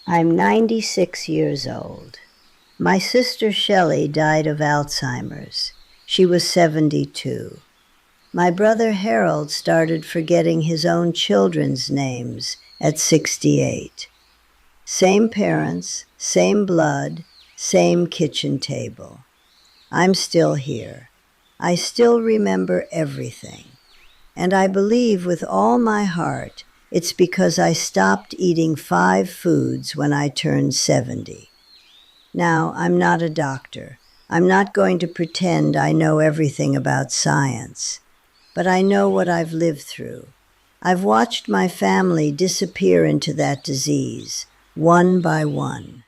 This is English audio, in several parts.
I'm 96 years old. My sister Shelley died of Alzheimer's. She was 72. My brother Harold started forgetting his own children's names at 68. Same parents, same blood, same kitchen table. I'm still here. I still remember everything. And I believe with all my heart it's because I stopped eating 5 foods when I turned 70. Now, I'm not a doctor. I'm not going to pretend I know everything about science. But I know what I've lived through. I've watched my family disappear into that disease, one by one.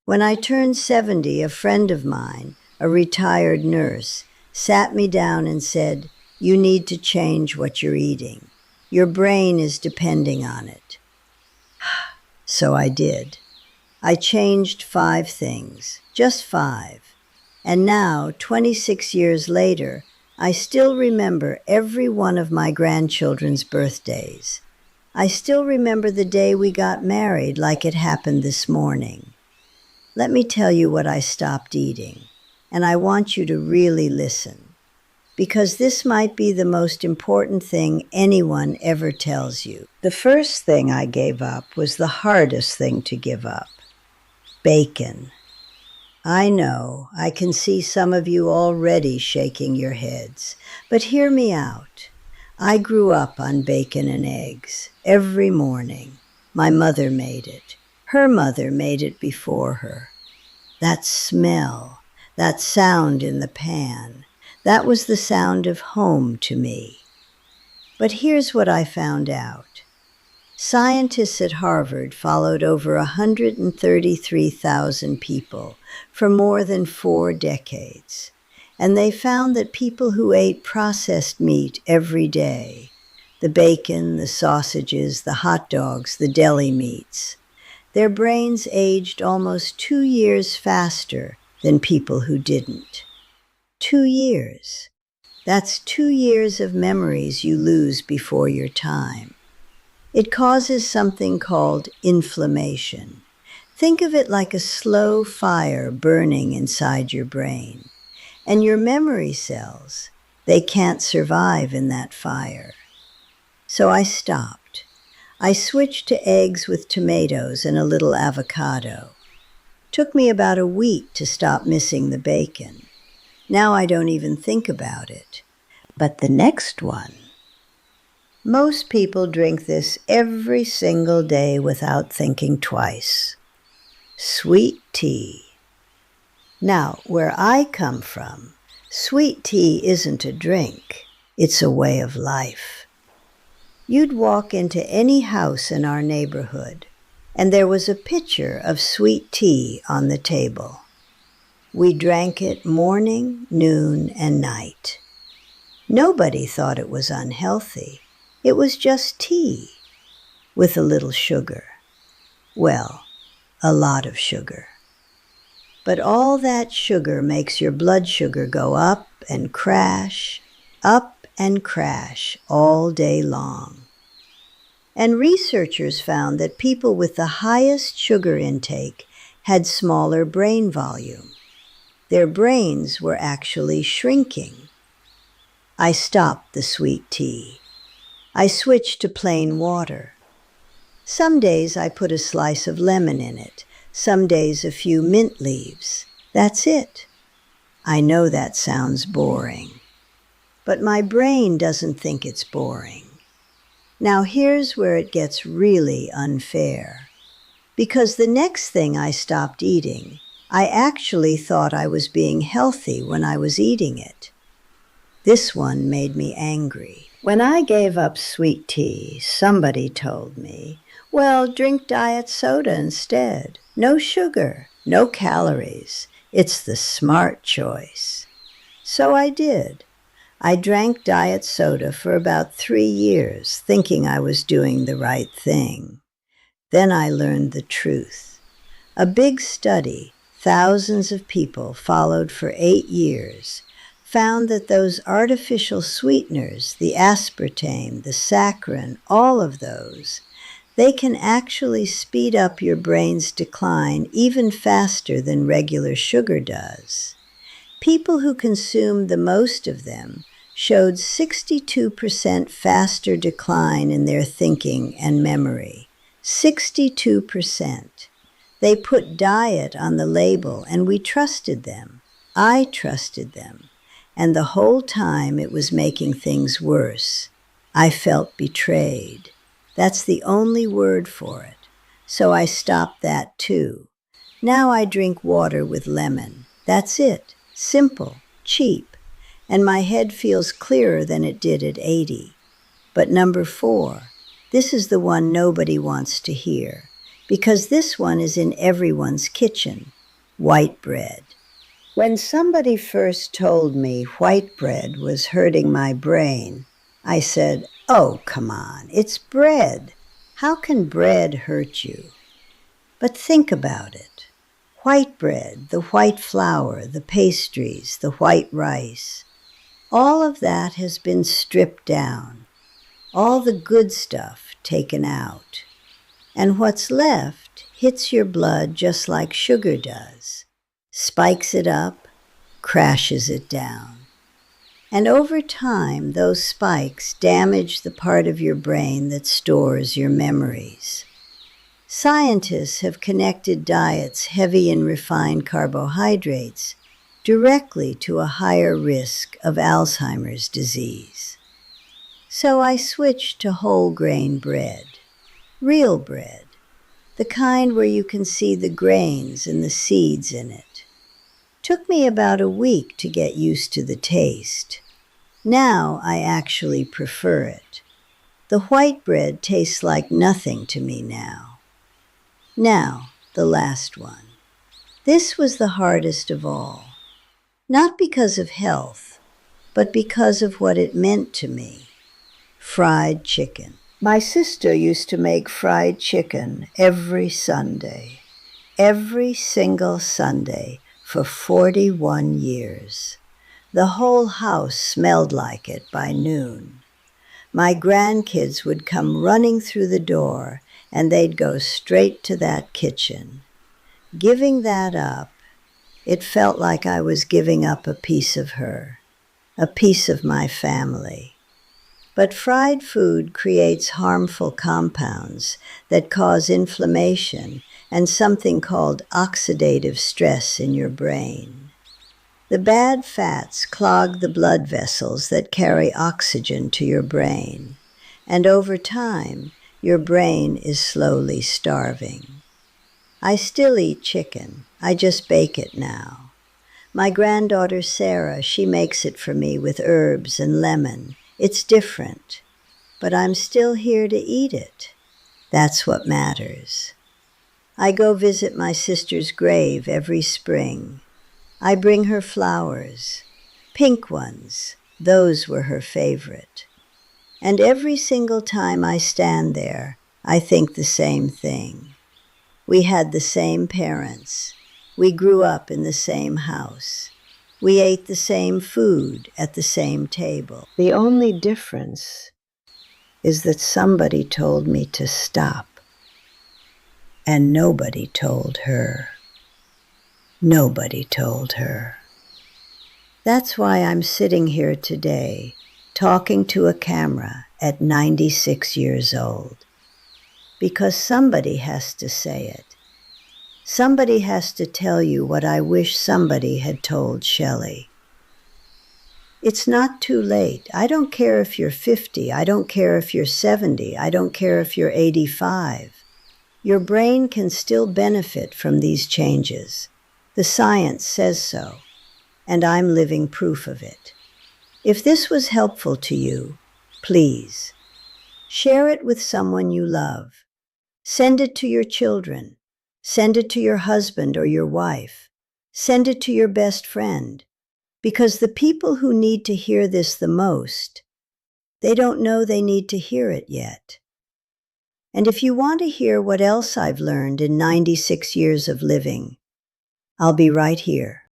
When I turned 70, a friend of mine, a retired nurse, sat me down and said, "You need to change what you're eating. Your brain is depending on it." So I did. I changed 5 things, just 5. And now, 26 years later, I still remember every one of my grandchildren's birthdays. I still remember the day we got married like it happened this morning. Let me tell you what I stopped eating, and I want you to really listen, because this might be the most important thing anyone ever tells you. The first thing I gave up was the hardest thing to give up: bacon. I know, I can see some of you already shaking your heads, but hear me out. I grew up on bacon and eggs every morning. My mother made it. Her mother made it before her. That smell, that sound in the pan, that was the sound of home to me. But here's what I found out. Scientists at Harvard followed over 133,000 people for more than 4 decades, and they found that people who ate processed meat every day, the bacon, the sausages, the hot dogs, the deli meats, their brains aged almost 2 years faster than people who didn't. 2 years. That's 2 years of memories you lose before your time. It causes something called inflammation. Think of it like a slow fire burning inside your brain. And your memory cells, they can't survive in that fire. So I stopped. I switched to eggs with tomatoes and a little avocado. Took me about a week to stop missing the bacon. Now I don't even think about it. But the next one. Most people drink this every single day without thinking twice. Sweet tea. Now, where I come from, sweet tea isn't a drink, it's a way of life. You'd walk into any house in our neighborhood, and there was a pitcher of sweet tea on the table. We drank it morning, noon, and night. Nobody thought it was unhealthy. It was just tea, with a little sugar. Well, a lot of sugar. But all that sugar makes your blood sugar go up and crash all day long. And researchers found that people with the highest sugar intake had smaller brain volume. Their brains were actually shrinking. I stopped the sweet tea. I switched to plain water. Some days I put a slice of lemon in it, some days a few mint leaves. That's it. I know that sounds boring, but my brain doesn't think it's boring. Now here's where it gets really unfair. Because the next thing I stopped eating, I actually thought I was being healthy when I was eating it. This one made me angry. When I gave up sweet tea, somebody told me, "Well, drink diet soda instead. No sugar, no calories. It's the smart choice." So I did. I drank diet soda for about 3 years, thinking I was doing the right thing. Then I learned the truth. A big study, thousands of people followed for 8 years, found that those artificial sweeteners, the aspartame, the saccharin, all of those, They can actually speed up your brain's decline even faster than regular sugar does. People who consumed the most of them showed 62% faster decline in their thinking and memory. 62%. They put diet on the label and we trusted them. I trusted them. And the whole time it was making things worse. I felt betrayed. That's the only word for it. So I stopped that too. Now I drink water with lemon. That's it. Simple, cheap. And my head feels clearer than it did at 80. But number 4, this is the one nobody wants to hear. Because this one is in everyone's kitchen. White bread. When somebody first told me white bread was hurting my brain, I said, "Oh, come on, it's bread. How can bread hurt you?" But think about it. White bread, the white flour, the pastries, the white rice, all of that has been stripped down. All the good stuff taken out. And what's left hits your blood just like sugar does. Spikes it up, crashes it down. And over time, those spikes damage the part of your brain that stores your memories. Scientists have connected diets heavy in refined carbohydrates directly to a higher risk of Alzheimer's disease. So I switched to whole grain bread, real bread, the kind where you can see the grains and the seeds in it. Took me about a week to get used to the taste. Now I actually prefer it. The white bread tastes like nothing to me now. Now, the last one. This was the hardest of all. Not because of health, but because of what it meant to me. Fried chicken. My sister used to make fried chicken every Sunday. Every single Sunday for 41 years. The whole house smelled like it by noon. My grandkids would come running through the door and they'd go straight to that kitchen. Giving that up, it felt like I was giving up a piece of her, a piece of my family. But fried food creates harmful compounds that cause inflammation and something called oxidative stress in your brain. The bad fats clog the blood vessels that carry oxygen to your brain, and over time, your brain is slowly starving. I still eat chicken. I just bake it now. My granddaughter Sarah, she makes it for me with herbs and lemon. It's different, but I'm still here to eat it. That's what matters. I go visit my sister's grave every spring. I bring her flowers, pink ones. Those were her favorite. And every single time I stand there, I think the same thing. We had the same parents. We grew up in the same house. We ate the same food at the same table. The only difference is that somebody told me to stop, and nobody told her. Nobody told her. That's why I'm sitting here today, talking to a camera at 96 years old. Because somebody has to say it. Somebody has to tell you what I wish somebody had told Shelley. It's not too late. I don't care if you're 50. I don't care if you're 70. I don't care if you're 85. Your brain can still benefit from these changes. The science says so, and I'm living proof of it. If this was helpful to you, please, share it with someone you love. Send it to your children. Send it to your husband or your wife. Send it to your best friend. Because the people who need to hear this the most, they don't know they need to hear it yet. And if you want to hear what else I've learned in 96 years of living, I'll be right here.